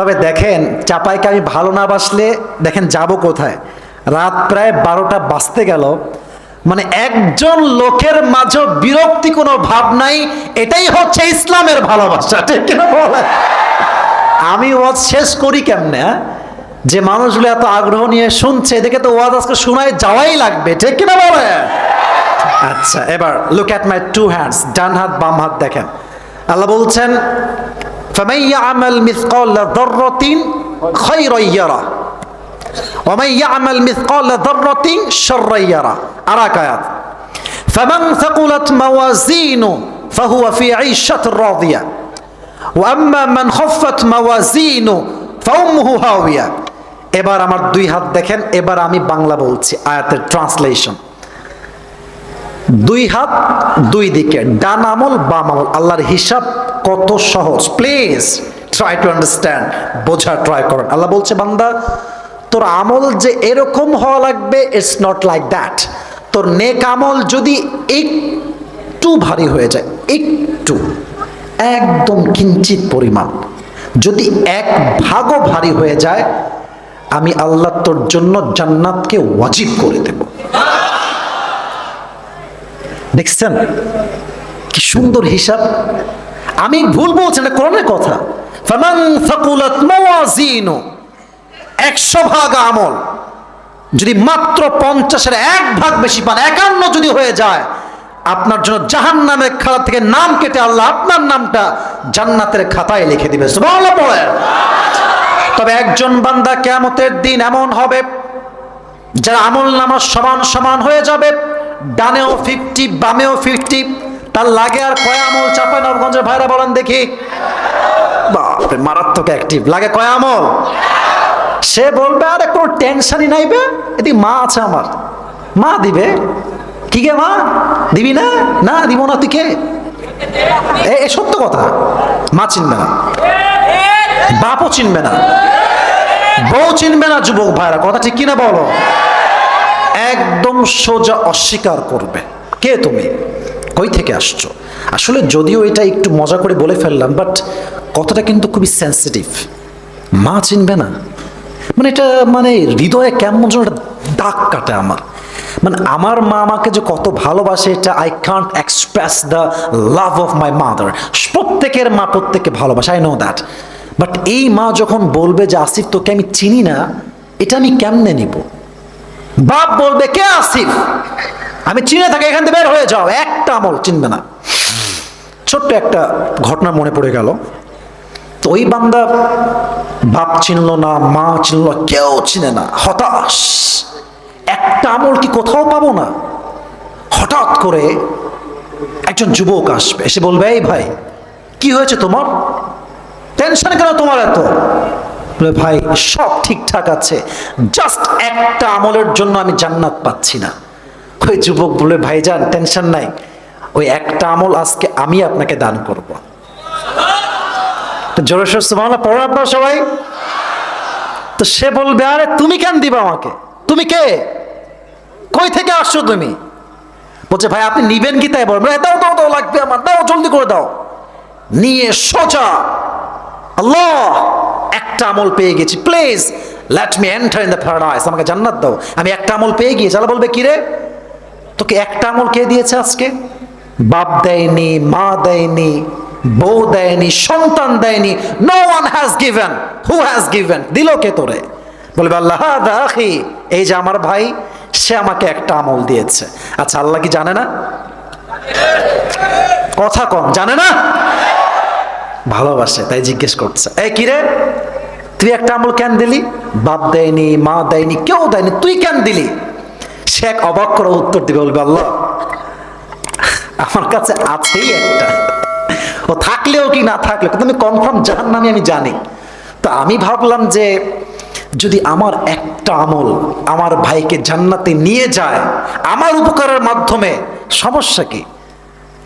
তবে দেখেন চাপাইকে আমি ভালো না বাসলে দেখেন যাব কোথায়। রাত প্রায় 12টা বাজতে গেল, মানে একজন লোকের মাঝে বিরক্তি কোনো ভাব নাই। এটাই হচ্ছে ইসলামের ভালোবাসা, ঠিক কিনা বলে? আমি ওয়াজ শেষ করি কেমনে, যে মানুষগুলো এত আগ্রহ নিয়ে শুনছে, এদিকে তো ওয়াজ আজকে শোনায় যাওয়াই লাগবে, ঠিক কিনা বলে? আচ্ছা, এবার look at my two hands, ডান হাত বাম হাত দেখেন। আল্লাহ বলছেন ফামান ইয়ামাল মিসকালা যাররাতিন খায়রান ইয়ারা ওয়া মান ইয়ামাল মিসকালা যাররাতিন শাররান ইয়ারা। আরেক আয়াত, ফামান সাকুলাত মাওয়াজিনু ফাহুয়া ফি ঈশাতির রাদিয়া ওয়া আম্মা মান খাফফাত মাওয়াজিনু ফাউম্মুহু হাওিয়া। এবার আমার দুই হাত দেখেন, এবার আমি বাংলা বলছি আয়াতের ট্রান্সলেশন। দুই হাত দুই দিকে, ডান আমল বাম আমল। আল্লাহর হিসাব কত সহজ, প্লিজ ট্রাই টু আন্ডারস্ট্যান্ড, বোঝার ট্রাই করেন। আল্লাহ বলছে বান্দা তোর আমল যে এরকম হওয়া লাগবে, ইটস নট লাইক দ্যাট। তোর নেক আমল যদি একটু ভারী হয়ে যায়, একটু, একদম কিঞ্চিত পরিমাণ, যদি এক ভাগও ভারী হয়ে যায়, আমি আল্লাহ তোর জন্য জান্নাতকে ওয়াজিব করে দেব। দেখছেন কি সুন্দর হিসাব? আমি ভুল বলছি না, কোরআনের কথা। ফামান সাকুলাত মাওয়াজিনু, 100 ভাগ আমল যদি মাত্র 50-এর 1 ভাগ বেশি পান, 51 যদি হয়ে যায়, আপনার জন্য জাহান্নামের খাতা থেকে নাম কেটে আল্লাহ আপনার নামটা জান্নাতের খাতায় লিখে দিবে। সুবহানাল্লাহ পড়ে। তবে একজন বান্দা কিয়ামতের দিন এমন হবে যার আমল নামা সমান সমান হয়ে যাবে, ডানেও 50 বামেও 50। তার লাগে আর কয় আমল? চাপাই নবগঞ্জের ভাইরা বলেন দেখি। বাপরে, মারাত্মক অ্যাক্টিভ। লাগে কয় আমল? সে বলবে আরে কোনো টেনশনই নাই বে, এদিকে মা আছে আমার, মা দিবে। কি গে মা দিবি না? না দিব না। তুই কে? এ সত্য কথা। মা চিনবে না, বাপও চিনবে না, বউ চিনবে না। যুবক ভাইরা কথা ঠিক কিনা বলো? একদম সোজা অস্বীকার করবে। কে তুমি? কই থেকে আসছো? আসলে যদিও এটা একটু মজা করে বলে ফেললাম, বাট কথাটা কিন্তু খুবই সেন্সিটিভ। মা চিনবে না মানে এটা মানে হৃদয়ে কেমন যেন একটা দাগ কাটে আমার। মানে আমার মা আমাকে যে কত ভালোবাসে, এটা I can't express the love of my mother. প্রত্যেকের মা প্রত্যেককে ভালোবাসে, আই নো দ্যাট। বাট এই মা যখন বলবে যে আসিফ তোকে আমি চিনি না, এটা আমি কেমনে নিব? বাপ বলবে কে আসিফ? আমি চিনে থাকি, এখান থেকে বের হয়ে যাও। একটা আমল চিনবে না। ছোট্ট একটা ঘটনা মনে পড়ে গেল। তো ওই বান্দা বাপ চিনলো না, মা চিনলো না, কেউ চিনে না, হতাশ। একটা আমল কি কোথাও পাবো না? হঠাৎ করে একজন যুবক আসবে, এসে বলবে এই ভাই কি হয়েছে তোমার? টেনশন কেন তোমার এত? বলে ভাই সব ঠিকঠাক আছে, জাস্ট একটা আমলের জন্য আমি জান্নাত পাচ্ছি না। ওই যুবক বলে ভাইজান টেনশন নাই, ওই একটা আমল আজকে আমি আপনাকে দান করব। জোরে সোরে সুবহানাল্লাহ পড়েন আপনারা সবাই। তো সে বলবে আরে তুমি কেন দিবা আমাকে? তুমি কে? কই থেকে আসছো তুমি? বলছে ভাই আপনি নিবেন কি তাই বলবেন? দাও দাও দাও, লাগবে আমার, দাও জলদি করে দাও। নিয়ে সোজা আল্লাহ একটা আমল পেয়ে গেছি, please let me enter in the paradise, আমাকে জান্নাত দাও, আমি একটা আমল পেয়ে গিয়েছি। আল্লাহ বলবে কি রে তোকে একটা আমল কে দিয়েছে আজকে? বাপ দেয়নি, মা দেয়নি, বউ দেয়নি, সন্তান দেয়নি। No one has given. Who has given? দিল কে তোরে? বলবে আল্লাহ। হাদা আখি, এই যে আমার ভাই, সে আমাকে একটা আমল দিয়েছে। আচ্ছা আল্লাহ কি জানে না? কথা কম, জানে না? ভালোবাসে তাই জিজ্ঞেস করছে, এই কিরে তুই একটা আমল কেন দিলি? বাপ দেয়নি, মা দেয়নি, কেউ দেয়নি, তুই কেন দিলি? সে এক অবাক করে উত্তর দিবে, বলবে আল্লাহ আমার কাছে আছেই একটা, ও থাকলেও কি না থাকলেও কিন্তু আমি কনফার্ম জাহান্নামী, আমি জানি। তো আমি ভাবলাম যে যদি আমার একটা আমল আমার ভাইকে জান্নাতে নিয়ে যায় আমার উপকারের মাধ্যমে, সমস্যা কি?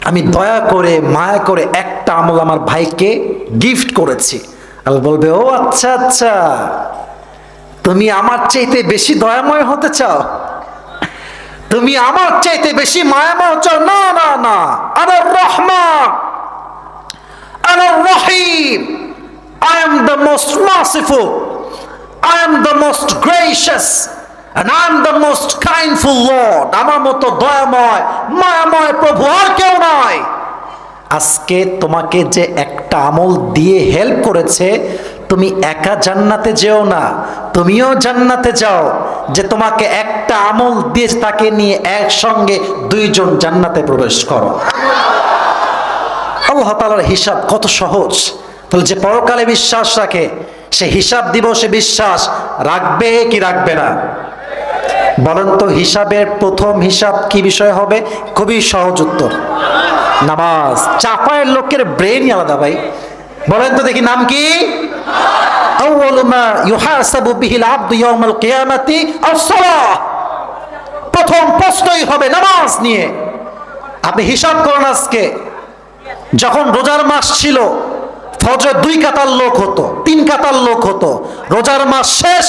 আমি দয়া করে মায়া করে একটা আমল আমার ভাইকে গিফট করেছি। আল্লাহ বলবে ও আচ্ছা আচ্ছা, তুমি আমার চাইতে বেশি দয়াময় হতে চাও, তুমি আমার চাইতে বেশি মায়াময় চাও? না না না, আনার রহমান, আনার রহিম, I am the most merciful, I am the most gracious, and I am the most kindful Lord. আমার মতো দয়াময় মায়াময় প্রভু আর কেউ নাই। আজকে তোমাকে যে একটা আমল দিয়ে হেল্প করেছে, তুমি একা জান্নাতে যেও না, তুমিও জান্নাতে যাও। যে তোমাকে একটা আমল দিয়েছে তাকে নিয়ে একসঙ্গে দুইজন জান্নাতে প্রবেশ করো। আল্লাহ তাআলার হিসাব কত সহজ। তাহলে যে পরকালে বিশ্বাস রাখে সে হিসাব দিবসে বিশ্বাস রাখবে কি রাখবে না? বলেন তো, হিসাবের প্রথম হিসাব কি বিষয় হবে? খুবই সহজ উত্তর, নামাজ। চাপায়ের লোকের ব্রেনই আলাদা ভাই। বলেন তো দেখি, নাম কি? আউয়ালু মা ইউহাসাবু বিহিল আবদু ইয়াউমাল কিয়ামাতি আস-সালাহ। প্রথম প্রশ্নই হবে নামাজ নিয়ে। আপনি হিসাব করুন, আজকে যখন রোজার মাস ছিল ফজর 2 কাতার লোক হতো, 3 কাতার লোক হতো। রোজার মাস শেষ,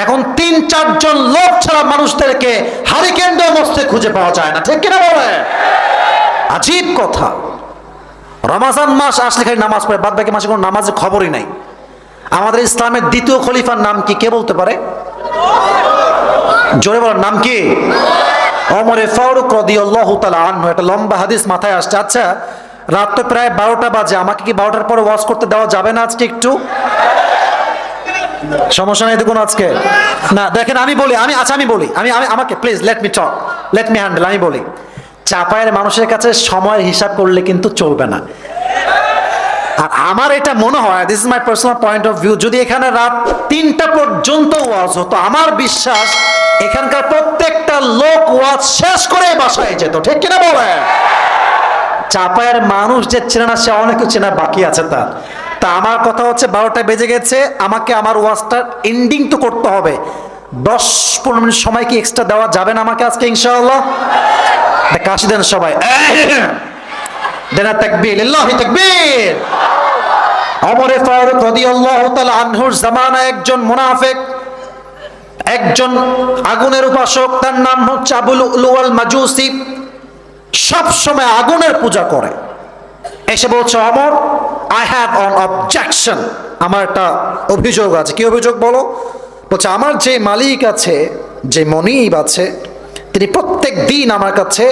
এখন 3-4 জন লোক ছাড়া মানুষদেরকে হারিকেন মস্তে খুঁজে পাওয়া যায় না। ঠিক কিনা বলে? আজীব কথা। রমজান মাস আসলে খালি নামাজ পড়ে, বাদ বাকি মাসে কোনো নামাজের খবরই নাই। আমাদের ইসলামের দ্বিতীয় খলিফার নাম কি, কে বলতে পারে? জোরে বলার নাম কি? ওমর ফারুক রাদিয়াল্লাহু তাআলা আনহু। একটা লম্বা হাদিস মাথায় আসছে। আচ্ছা, রাত তো প্রায় 12টা বাজে, আমাকে কি 12টার পরে ওয়াজ করতে দেওয়া যাবে না আজকে? একটু সমস্যা নাই তো কোনো আজকে? না দেখেন, আমি বলি, আমি বলি, আমাকে please let me talk, let me handle. আমি বলি, চাপায়ের মানুষের কাছে সময়ের হিসাব করলে কিন্তু চলবে না। আর আমার এটা মনে হয়, this is my personal point of view, যদি এখানে রাত 3টা পর্যন্ত ওয়াজ হতো, আমার বিশ্বাস এখানকার প্রত্যেকটা লোক ওয়াজ শেষ করে বাসায় যেত। ঠিক কিনা বলে? চাপায়ের মানুষ যে চেনা না, সে অনেক চেনা বাকি আছে তার। তা আমার কথা হচ্ছে 12টা বেজে গেছে, আমাকে আমার ওয়াজটার এন্ডিং তো করতে হবে। 10-15 মিনিট সময় কি এক্সট্রা দেওয়া যাবে না আমাকে আজকে ইনশাআল্লাহ? কাশি দেন সবাই, দেনা তাকবীর, লিল্লাহি তাকবীর। ওমর ফারুক রাদিয়াল্লাহু তাআলা আনহুর জামানায় একজন মুনাফিক, একজন আগুনের উপাসক, তার নাম হচ্ছে আবু লুলুল মাজুসি। সব সময় আগুনের পূজা করে। এসে বলছে, Omar, I have on objection, আমার একটা অভিযোগ আছে। কি অভিযোগ বলো? বলছে, আমার যে মালিক আছে, যে মনিব আছে, তিনি প্রত্যেক দিন আমার কাছে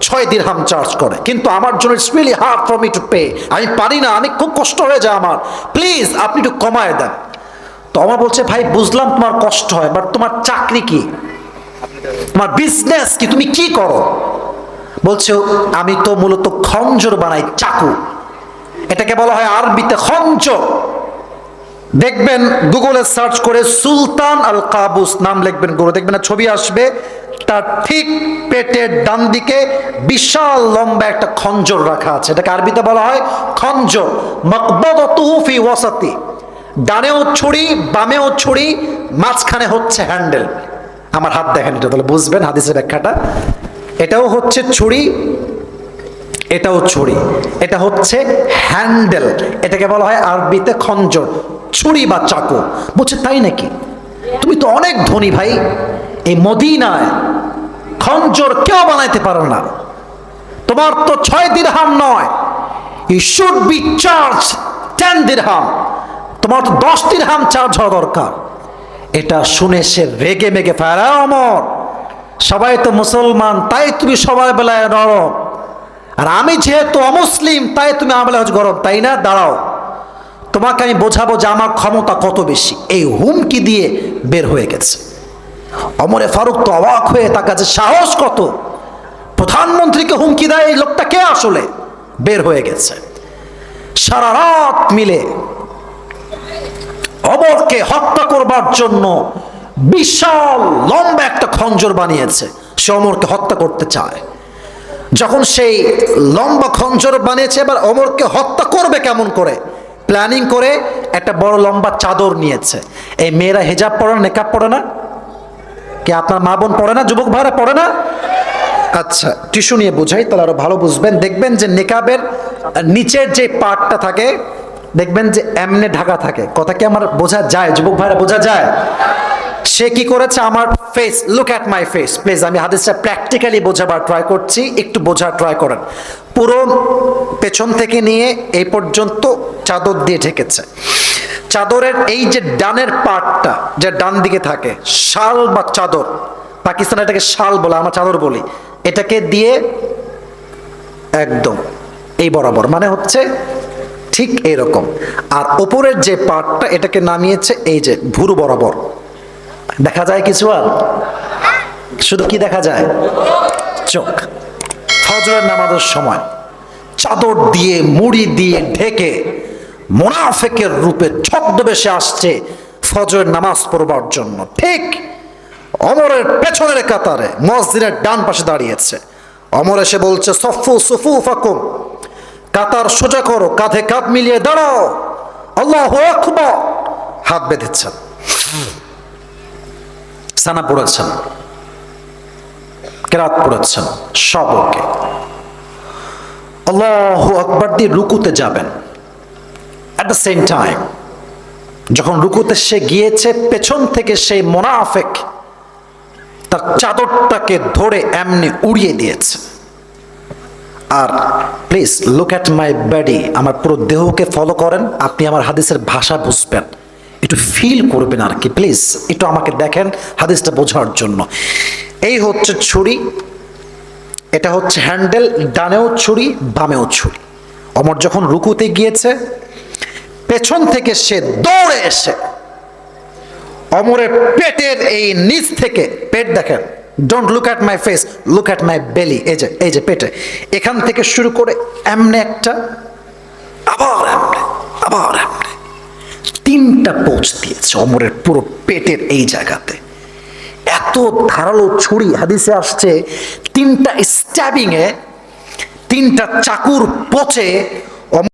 6 দিরহাম চার্জ করে, কিন্তু আমার জন্য it's really hard for me to pay. আমি পারি না, আমি খুব কষ্ট হয়ে যায় আমার, প্লিজ আপনি একটু কমায় দেন। তো আমার বলছে, ভাই বুঝলাম তোমার কষ্ট হয়, বাট তোমার চাকরি কি, তোমার বিজনেস কি, তুমি কি করো? বলছে, আমি তো মূলত খঞ্জর বানাই, চাকু। এটাকে বলা হয় আরবিতে খঞ্জর। দেখবেন গুগলে সার্চ করে সুলতান আল কাবুস নাম লিখবেন, গুগলে দেখবেন ছবি আসবে। তার ঠিক পেটের ডান দিকে বিশাল লম্বা একটা খঞ্জর রাখা আছে। এটাকে আরবিতে বলা হয় খঞ্জর। মাকবাদাতুহু ফি ওয়াসাতি, ডানেও ছুরি বামেও ছুরি, মাঝখানে হচ্ছে হ্যান্ডেল। আমার হাত দেখেন, এটা তাহলে বুঝবেন হাদিসের ব্যাখ্যাটা। এটাও হচ্ছে ছুরি, এটাও ছুরি, এটা হচ্ছে হ্যান্ডেল। এটাকে বলা হয় আরবিতে খঞ্জর, ছুরি বা চাকু। বলছে, তাই নাকি? তুমি তো অনেক ধনী ভাই, এই মদিনায় খঞ্জর কেউ বানাইতে পারো না, তোমার তো 6 দিরহাম নয়, ইউ শুড বি চার্জ 10 দিরহাম, তোমার তো 10 দিরহাম চার্জ হওয়া দরকার। এটা শুনে সে রেগে মেগে ফেরা, ওমর, সবাই তো মুসলমান, তাই তুমি সবার বেলায় নরম, আর আমি যেহেতু অমুসলিম তাই তুমি আমার বেলায় গরম, তাই না? দাঁড়াও, তোমাকে আমি বোঝাবো যে আমার ক্ষমতা কত বেশি। এই হুমকি দিয়ে বের হয়ে গেছে। ওমরে ফারুক তো অবাক হয়ে, তার কাছে সাহস কত, প্রধানমন্ত্রীকে হুমকি দেয় এই লোকটা কে? আসলে বের হয়ে গেছে। সারা রাত মিলে ওমরকে হত্যা করবার জন্য বিশাল লম্বা একটা খঞ্জর বানিয়েছে। সে ওমরকে হত্যা করতে চায়। যখন সেই লম্বা খঞ্জর বানিয়েছে, এবার ওমরকে হত্যা করবে কেমন করে প্ল্যানিং করে একটা বড় লম্বা চাদর নিয়েছে। এই মেয়েরা হিজাব পরে না, নেকাব পরে না? কি আপনার মা বোন পড়ে না? যুবক ভাইরা পড়ে না? আচ্ছা, টিস্যু নিয়ে বোঝাই তাহলে আরো ভালো বুঝবেন। দেখবেন যে নেকাবের নিচের যে পার্টটা থাকে, দেখবেন যে এমনে ঢাকা থাকে। কথা কি আমার বোঝা যায়? যুবক ভাইরা বোঝা যায়? সে কি করেছে, আমার face, look at my face please. আমি হাদিসটা প্র্যাকটিক্যালি বোঝাবার ট্রাই করছি, একটু বোঝার ট্রাই করেন। পুরো পেছন থেকে নিয়ে এই পর্যন্ত চাদর দিয়ে ঢেকেছে। চাদরের এই যে ডানের পার্টটা, যে ডান দিকে থাকে, শাল বা চাদর, পাকিস্তানে এটাকে শাল বলে, আমরা চাদর বলি, এটাকে দিয়ে একদম এই বরাবর, মানে হচ্ছে ঠিক এরকম। আর ওপরের যে পার্টটা, এটাকে নামিয়েছে এই যে ভুরু বরাবর। দেখা যায় কিছু? আর শুধু কি দেখা যায়? চোখ। ফজরের নামাজের সময় চাদর দিয়ে মুড়ি দিয়ে ঢেকে মুনাফিকের রূপে ছদ্মবেশে আসছে ফজরের নামাজ পড়বার জন্য। ঠিক ওমরের পেছনের কাতারে মসজিদের ডান পাশে দাঁড়িয়েছে। ওমর এসে বলছে, সফু সুফুফাকুম, কাতার সোজা করো, কাঁধে কাঁধ মিলিয়ে দাঁড়াও, আল্লাহু আকবার। হাত বেঁধেছেন, সানা পড়েছেন, কেরাত পড়েছেন, সব ওকে। আল্লাহু আকবার দিয়ে রুকুতে যাবেন। অ্যাট দ্য সেম টাইম যখন রুকুতে সে গিয়েছে, পেছন থেকে সেই মুনাফিক তার চাদরটাকে ধরে এমনি উড়িয়ে দিয়েছে। আর please look at my body, আমার পুরো দেহকে ফলো করেন, আপনি আমার হাদিসের ভাষা বুঝবেন, একটু ফিল করবেন আর কি। প্লিজ একটু আমাকে দেখেন হাদিসটা বোঝার জন্য। এই হচ্ছে ছুরি, এটা হচ্ছে হ্যান্ডেল, ডানেও ছুরি বামেও ছুরি। ওমর যখন রুকুতে গিয়েছে, পেছন থেকে সে দৌড়ে এসে ওমরের পেটের এই নিচ থেকে, পেট দেখেন, don't look at my face, look at মাই বেলি, এই যে পেটে, এখান থেকে শুরু করে এমনে একটা, আবার এমনে, আবার এমনে, 3টা পোঁচ দিয়েছে ওমরের পুরো পেটের এই জায়গাতে। এত ধারালো ছুরি, হাদিসে আসছে 3টা স্ট্যাবিং এ, 3টা চাকুর পোঁচে